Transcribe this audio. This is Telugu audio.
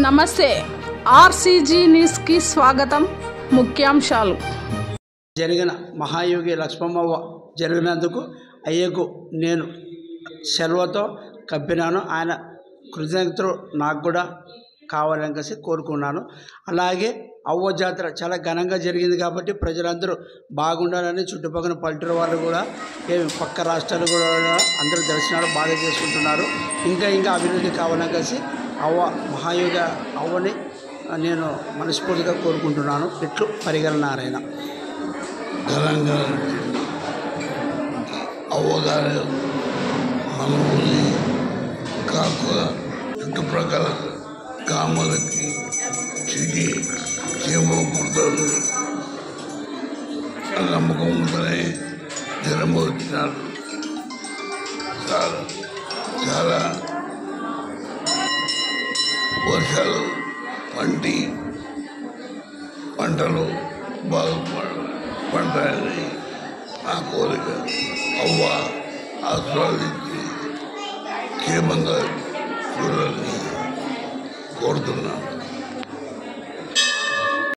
నమస్తే ఆర్సీజీ న్యూస్ కి స్వాగతం. ముఖ్యాంశాలు. జరిగిన మహాయోగి లక్ష్మమ్మ జరిగినందుకు అయ్యకు నేను సెలవుతో కప్పినాను. ఆయన కృతజ్ఞతలు నాకు కూడా కావాలని కలిసి కోరుకున్నాను. అలాగే అవ్వ జాతర చాలా ఘనంగా జరిగింది కాబట్టి ప్రజలందరూ బాగుండాలని చుట్టుపక్కల పల్లెటూరు వాళ్ళు కూడా పక్క రాష్ట్రాలు కూడా అందరూ దర్శనాలు బాగా చేసుకుంటున్నారు. ఇంకా అభివృద్ధి కావాలని కలిసి అవ్వ మహాయోగ అవ్వని నేను మనస్ఫూర్తిగా కోరుకుంటున్నాను. ఇట్లు పరిగెల నారాయణ. ఘనంగా అవ్వగారు మన ఊరి కాకుల చుట్టుప్రక్కల గ్రామాలకి తిరిగి క్షేమం పుడతారు నమ్మకం ఉంటేనే జనం వచ్చినారు. చాలా వర్షాలు పంటలు బాగా పంటాయని నా కోరిక. అవ్వ ఆస్వాదించి క్షేమంగా చూడాలని కోరుతున్నాను.